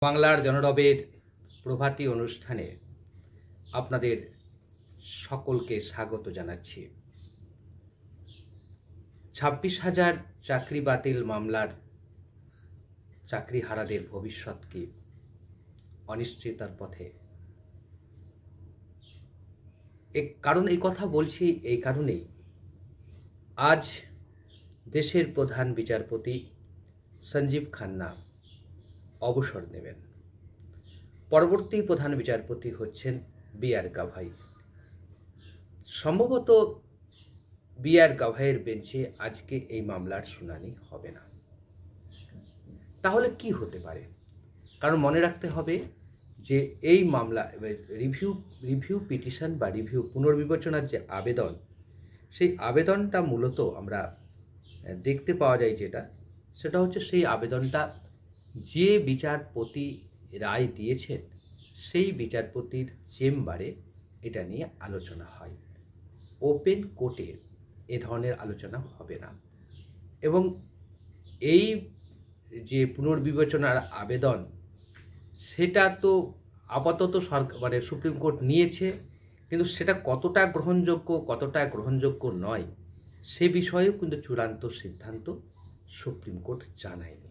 বাংলার জনরবের প্রভাতী অনুষ্ঠানে আপনাদের সকলকে স্বাগত জানাচ্ছি। 26,000 চাকরি বাতিল মামলার চাকরিহারাদের ভবিষ্যৎ কি অনিশ্চয়তার পথে। কারণ এই কথা বলছি এই কারণেই, আজ দেশের প্রধান বিচারপতি সঞ্জীব খান্না অবসর নেবেন। পরবর্তী প্রধান বিচারপতি হচ্ছেন বি.আর. গাভাই। সম্ভবত বি.আর. গাভাইয়ের বেঞ্চে আজকে এই মামলার শুনানি হবে না। তাহলে কি হতে পারে? কারণ মনে রাখতে হবে যে এই মামলা রিভিউ পিটিশন বা রিভিউ পুনর্বিবেচনার যে আবেদন, সেই আবেদনটা মূলত আমরা দেখতে পাওয়া যায় সেটা হচ্ছে সেই আবেদনটা যে বিচারপতি রায় দিয়েছেন সেই বিচারপতির চেম্বারে এটা নিয়ে আলোচনা হয়। ওপেন কোর্টে এ ধরনের আলোচনা হবে না। এবং এই যে পুনর্বিবেচনার আবেদন, সেটা তো আপাতত সুপ্রিম কোর্ট নিয়েছে, কিন্তু সেটা কতটা গ্রহণযোগ্য নয় সে বিষয়েও কিন্তু চূড়ান্ত সিদ্ধান্ত সুপ্রিম কোর্ট জানায়নি।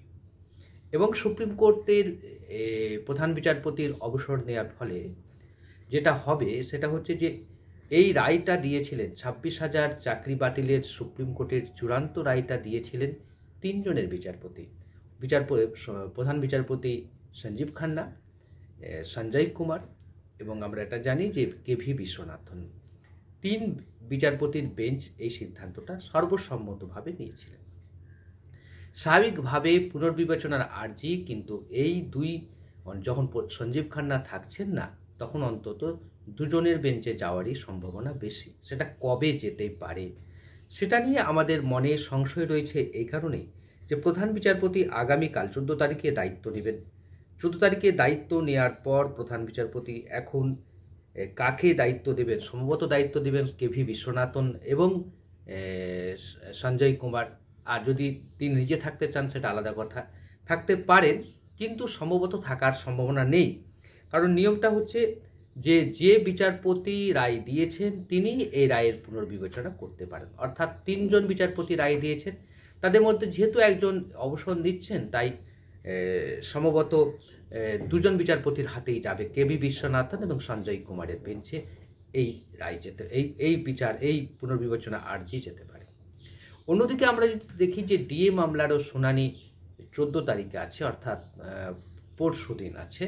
এবং সুপ্রিম কোর্টের প্রধান বিচারপতির অবসর নেওয়ার ফলে যেটা হবে সেটা হচ্ছে যে এই রায়টা দিয়েছিলেন 26,000 চাকরি বাতিলের সুপ্রিম কোর্টের চূড়ান্ত রায়টা দিয়েছিলেন তিনজনের বিচারপতি। প্রধান বিচারপতি সঞ্জীব খান্না, সঞ্জয় কুমার এবং আমরা এটা জানি যে কে.ভি. বিশ্বনাথন। 3 বিচারপতির বেঞ্চ এই সিদ্ধান্তটা সর্বসম্মতভাবে নিয়েছিলেন। স্বাভাবিকভাবে পুনর্বিবেচনার আর্জি কিন্তু এই যখন সঞ্জীব খান্না থাকছেন না, তখন অন্তত দুজনের বেঞ্চে যাওয়ারই সম্ভাবনা বেশি। সেটা কবে যেতে পারে সেটা নিয়ে আমাদের মনে সংশয় রয়েছে এই কারণেই যে প্রধান বিচারপতি আগামীকাল 14 তারিখে দায়িত্ব নেবেন। 14 তারিখে দায়িত্ব নেওয়ার পর প্রধান বিচারপতি এখন কাকে দায়িত্ব দেবেন? সম্ভবত দায়িত্ব দেবেন কে.ভি. বিশ্বনাথন এবং সঞ্জয় কুমার। আর যদি তিনি নিজে থাকতে চান সেটা আলাদা কথা, থাকতে পারেন, কিন্তু সম্ভবত থাকার সম্ভাবনা নেই। কারণ নিয়মটা হচ্ছে যে বিচারপতি রায় দিয়েছেন তিনি এই রায়ের পুনর্বিবেচনা করতে পারেন। অর্থাৎ 3 জন বিচারপতি রায় দিয়েছেন, তাদের মধ্যে যেহেতু একজন অবসর নিচ্ছেন, তাই সম্ভবত 2 জন বিচারপতির হাতেই যাবে, কে.ভি. বিশ্বনাথন এবং সঞ্জয় কুমারের বেঞ্চে এই রায় এই পুনর্বিবেচনা আর্জি যেতে পারে। অন্যদিকে আমরা যদি দেখি যে ডিএ মামলারও শুনানি 14 তারিখে আছে, অর্থাৎ পরশু দিন আছে,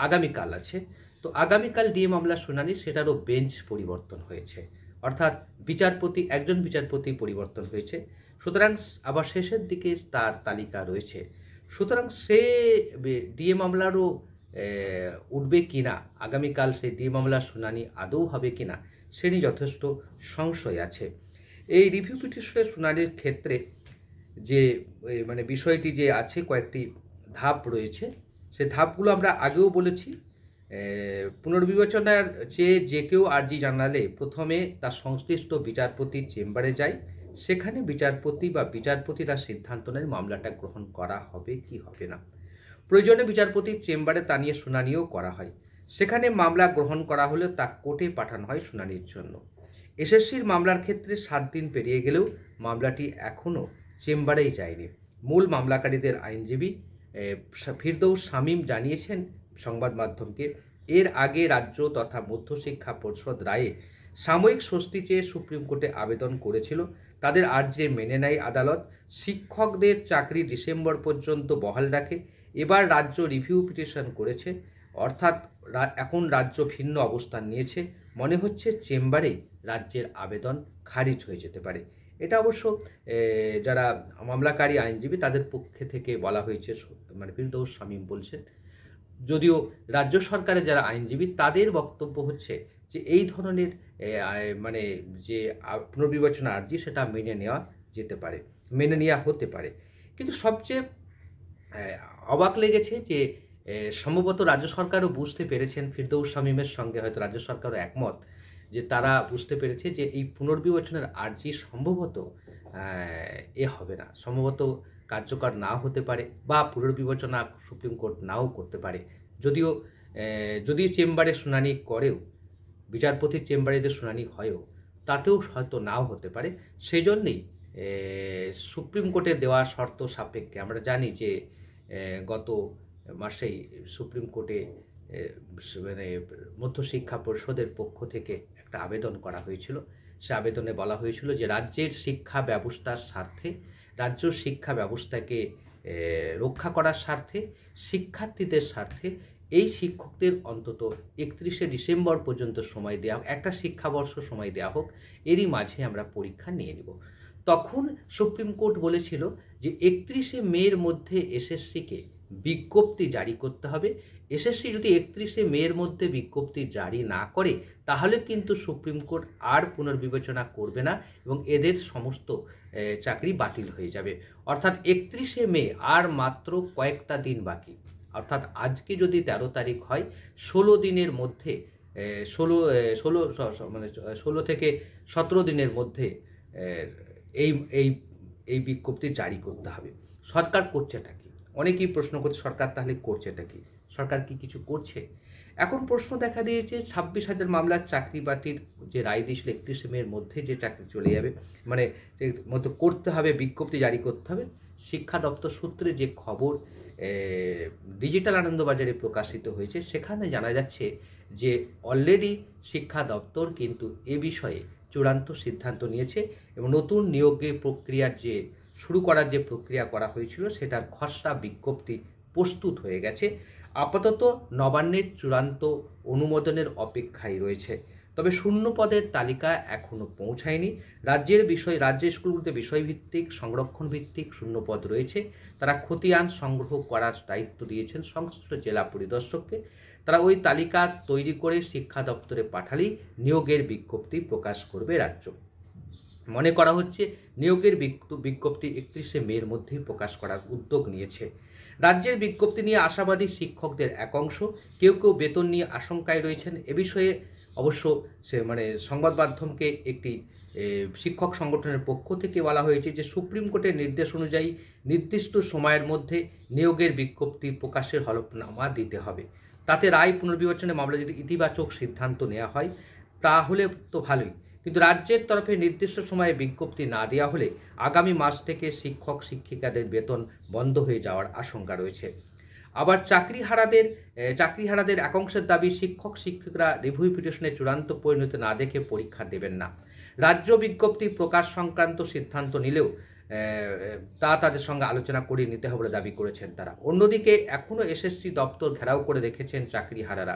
আগামীকাল আছে। তো আগামীকাল ডিএ মামলার শুনানি, সেটারও বেঞ্চ পরিবর্তন হয়েছে, অর্থাৎ একজন বিচারপতি পরিবর্তন হয়েছে। সুতরাং আবার শেষের দিকে তার তালিকা রয়েছে। সুতরাং সে ডিএ মামলারও উঠবে কিনা, আগামীকাল সেই ডিএ মামলার শুনানি আদৌ হবে কিনা সে নিয়ে যথেষ্ট সংশয় আছে। এই রিভিউ পিটিশনের শুনানির ক্ষেত্রে যে বিষয়টি যে আছে, কয়েকটি ধাপ রয়েছে। সে ধাপগুলো আমরা আগেও বলেছি। পুনর্বিবেচনার যে কেউ আর্জি জানালে প্রথমে তার সংশ্লিষ্ট বিচারপতির চেম্বারে যায়। সেখানে বিচারপতিরা সিদ্ধান্ত নেন মামলাটা গ্রহণ করা হবে কি হবে না। প্রয়োজনে বিচারপতির চেম্বারে তা নিয়ে শুনানিও করা হয়। সেখানে মামলা গ্রহণ করা হলে তা কোর্টে পাঠানো হয় শুনানির জন্য। এসএসসির মামলার ক্ষেত্রে 7 দিন পেরিয়ে গেলেও মামলাটি এখনও চেম্বারেই যায়নি। মূল মামলাকারীদের আইনজীবী ফিরদৌস শামীম জানিয়েছেন সংবাদ মাধ্যমকে, এর আগে রাজ্য তথা মধ্যশিক্ষা পর্ষদ রায়ে সাময়িক স্বস্তি চেয়ে সুপ্রিম কোর্টে আবেদন করেছিল। তাদের আর্জি মেনে নেয় আদালত। শিক্ষকদের চাকরি ডিসেম্বর পর্যন্ত বহাল রাখে। এবার রাজ্য রিভিউ পিটিশন করেছে, অর্থাৎ এখন রাজ্য ভিন্ন অবস্থান নিয়েছে। মনে হচ্ছে চেম্বারেই রাজ্যের আবেদন খারিজ হয়ে যেতে পারে। এটা অবশ্য যারা মামলাকারী আইনজীবী তাদের পক্ষে থেকে বলা হয়েছে, ফিরদৌস শামীম বলছেন। যদিও রাজ্য সরকারের যারা আইনজীবী তাদের বক্তব্য হচ্ছে যে এই ধরনের যে পুনর্বিবেচনা আর্জি সেটা মেনে নেওয়া হতে পারে। কিন্তু সবচেয়ে অবাক লেগেছে যে সম্ভবত রাজ্য সরকারও বুঝতে পেরেছেন, ফিরদৌস শামীমের সঙ্গে হয়তো রাজ্য সরকারও একমত, যে তারা বুঝতে পেরেছে যে এই পুনর্বিবেচনার আর্জি সম্ভবত হবে না। সম্ভবত কার্যকর না হতে পারে বা পুনর্বিবেচনা সুপ্রিম কোর্ট নাও করতে পারে। যদিও যদি চেম্বারে শুনানি করেও, বিচারপতির চেম্বারে যে শুনানি হয়ও, তাতেও হয়তো নাও হতে পারে। সেই জন্যেই সুপ্রিম কোর্টে দেওয়া শর্ত সাপেক্ষে আমরা জানি যে গত মাসেই সুপ্রিম কোর্টে মানে মধ্যশিক্ষা পরিষদের পক্ষ থেকে একটা আবেদন করা হয়েছিল। সে আবেদনে বলা হয়েছিল যে রাজ্যের শিক্ষা ব্যবস্থার স্বার্থে, রাজ্য শিক্ষা ব্যবস্থাকে রক্ষা করার স্বার্থে, শিক্ষার্থীদের স্বার্থে এই শিক্ষকদের অন্তত 31শে ডিসেম্বর পর্যন্ত সময় দেওয়া হোক, একটা শিক্ষাবর্ষ সময় দেওয়া হোক, এরই মাঝে আমরা পরীক্ষা নিয়ে নেব। তখন সুপ্রিম কোর্ট বলেছিল যে 31শে মের মধ্যে এসএসসিকে বিজ্ঞপ্তি জারি করতে হবে। এসএসসি যদি 31শে মের মধ্যে বিজ্ঞপ্তি জারি না করে তাহলে কিন্তু সুপ্রিম কোর্ট আর পুনর্বিবেচনা করবে না এবং এদের সমস্ত চাকরি বাতিল হয়ে যাবে। অর্থাৎ 31শে মে আর মাত্র কয়েকটা দিন বাকি। অর্থাৎ আজকে যদি 13 তারিখ হয়, 16 দিনের মধ্যে 16 থেকে 17 দিনের মধ্যে এই এই এই বিজ্ঞপ্তি জারি করতে হবে। সরকার করছেটা কি? অনেকেই প্রশ্ন করছে সরকার তাহলে করছেটা কি? সরকার কি কিছু করছে? এখন প্রশ্ন দেখা দিয়েছে 26,000 মামলার চাকরি বাতিল যে রায় দিয়েছিল 31শে মের মধ্যে যে চাকরি চলে যাবে, মানে মতো করতে হবে, বিজ্ঞপ্তি জারি করতে হবে। শিক্ষা দপ্তর সূত্রে যে খবর ডিজিটাল আনন্দবাজারে প্রকাশিত হয়েছে সেখানে জানা যাচ্ছে যে অলরেডি শিক্ষা দপ্তর কিন্তু এ বিষয়ে চূড়ান্ত সিদ্ধান্ত নিয়েছে এবং নতুন নিয়োগের প্রক্রিয়ার যে শুরু করার যে প্রক্রিয়া করা হয়েছিল সেটার খসড়া বিজ্ঞপ্তি প্রস্তুত হয়ে গেছে। আপাতত নবান্নের চূড়ান্ত অনুমোদনের অপেক্ষায় রয়েছে। তবে শূন্য পদের তালিকা এখনও পৌঁছায়নি। রাজ্য স্কুলগুলোতে বিষয়ভিত্তিক, সংরক্ষণ ভিত্তিক শূন্য পদ রয়েছে। তারা খতিয়ান সংগ্রহ করার দায়িত্ব দিয়েছেন সংশ্লিষ্ট জেলা পরিদর্শককে। তারা ওই তালিকা তৈরি করে শিক্ষা দপ্তরে পাঠালেই নিয়োগের বিজ্ঞপ্তি প্রকাশ করবে রাজ্য। মনে করা হচ্ছে নিয়োগের বিজ্ঞপ্তি 31শে মের মধ্যেই প্রকাশ করার উদ্যোগ নিয়েছে। রাজ্যের বিজ্ঞপ্তি নিয়ে আশাবাদী শিক্ষকদের এক অংশ, কেউ কেউ বেতন নিয়ে আশঙ্কায় রয়েছেন। এ বিষয়ে অবশ্য সংবাদ মাধ্যমকে একটি শিক্ষক সংগঠনের পক্ষ থেকে বলা হয়েছে যে সুপ্রিম কোর্টের নির্দেশ অনুযায়ী নির্দিষ্ট সময়ের মধ্যে নিয়োগের বিজ্ঞপ্তি প্রকাশের হলফনামা দিতে হবে। তাতে রায় পুনর্বিবেচনায় মামলা যদি ইতিবাচক সিদ্ধান্ত নেওয়া হয় তাহলে তো ভালোই, কিন্তু রাজ্যের তরফে নির্দিষ্ট সময়ে বিজ্ঞপ্তি না দেওয়া হলে আগামী মাস থেকে শিক্ষক শিক্ষিকাদের বেতন বন্ধ হয়ে যাওয়ার আশঙ্কা রয়েছে। আবার চাকরিহারাদের একাংশের দাবি শিক্ষক শিক্ষকরা রিভিউ পিটিশনে চূড়ান্ত পরিণতি না দেখে পরীক্ষা দেবেন না। রাজ্য বিজ্ঞপ্তি প্রকাশ সংক্রান্ত সিদ্ধান্ত নিলেও তা তাদের সঙ্গে আলোচনা করে নিতে হবে বলে দাবি করেছেন তারা। অন্যদিকে এখনও এসএসসি দপ্তর ঘেরাও করে রেখেছেন চাকরিহারারা।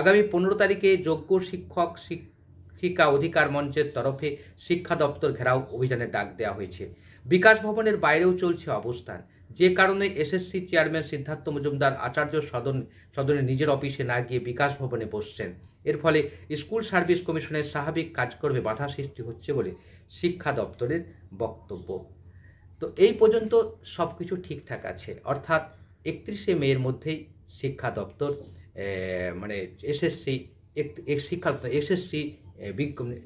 আগামী 15 তারিখে যোগ্য শিক্ষক শিক্ষিকা অধিকার মঞ্চের তরফে শিক্ষা দপ্তর ঘেরাও অভিযানের ডাক দেওয়া হয়েছে। বিকাশ ভবনের বাইরেও চলছে অবস্থান, যে কারণে এসএসসি চেয়ারম্যান সিদ্ধার্থ মজুমদার আচার্য সদনে নিজের অফিসে না গিয়ে বিকাশ ভবনে বসছেন। এর ফলে স্কুল সার্ভিস কমিশনের স্বাভাবিক কাজকর্মে বাধা সৃষ্টি হচ্ছে বলে শিক্ষা দপ্তরের বক্তব্য। তো এই পর্যন্ত সব কিছু ঠিকঠাক আছে, অর্থাৎ 31শে মের মধ্যেই শিক্ষা দপ্তর এসএসসি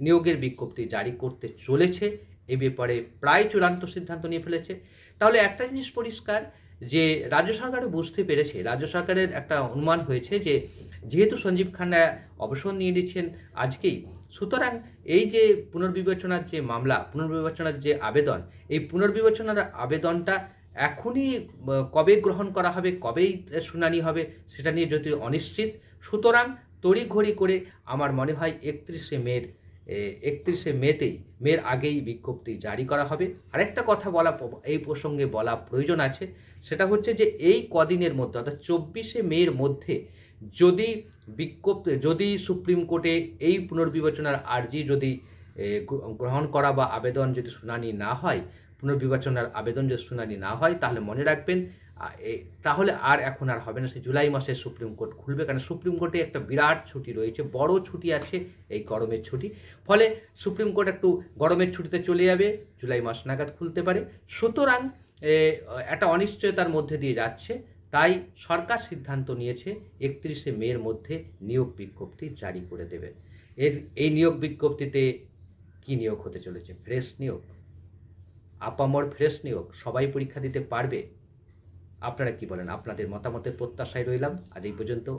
নিয়োগের বিজ্ঞপ্তি জারি করতে চলেছে। এ ব্যাপারে প্রায় চূড়ান্ত সিদ্ধান্ত নিয়ে ফেলেছে। তাহলে একটা জিনিস পরিষ্কার যে রাজ্য সরকারও বুঝতে পেরেছে, রাজ্য সরকারের একটা অনুমান হয়েছে যে যেহেতু সঞ্জীব খান্না অবসর নিয়ে নিচ্ছেন আজকেই, সুতরাং এই যে পুনর্বিবেচনার যে মামলা, পুনর্বিবেচনার যে আবেদন, এই পুনর্বিবেচনার আবেদনটা এখনই কবে গ্রহণ করা হবে, কবেই শুনানি হবে সেটা নিয়ে যদি অনিশ্চিত। সুতরাং তড়িঘড়ি করে আমার মনে হয় 31শে মের আগেই বিজ্ঞপ্তি জারি করা হবে। আরেকটা কথা এই প্রসঙ্গে বলা প্রয়োজন আছে, সেটা হচ্ছে যে এই কদিনের মধ্যে অর্থাৎ 24শে মের মধ্যে যদি সুপ্রিম কোর্টে এই পুনর্বিবেচনার আর্জি যদি গ্রহণ করা বা আবেদন যদি শুনানি না হয়, পুনর্বিবেচনার আবেদন যদি শুনানি না হয়, তাহলে মনে রাখবেন তাহলে এখন আর হবে না। সে জুলাই মাসে সুপ্রিম কোর্ট খুলবে, কারণ সুপ্রিম কোর্টে একটা বিরাট ছুটি রয়েছে, বড় ছুটি আছে, এই গরমের ছুটি। ফলে সুপ্রিম কোর্ট একটু গরমের ছুটিতে চলে যাবে, জুলাই মাস নাগাদ খুলতে পারে। সুতরাং একটা অনিশ্চয়তার মধ্যে দিয়ে যাচ্ছে, তাই সরকার সিদ্ধান্ত নিয়েছে 31শে মের মধ্যে নিয়োগ বিজ্ঞপ্তি জারি করে দেবে। এই নিয়োগ বিজ্ঞপ্তিতে কি নিয়োগ হতে চলেছে? ফ্রেশ নিয়োগ। আপামর ফ্রেশ নিয়োগ সবাই পরীক্ষা দিতে পারবে? আপনারা কি বলেন? আপনাদের মতামতের প্রত্যাশায় রইলাম। আজ এই পর্যন্ত।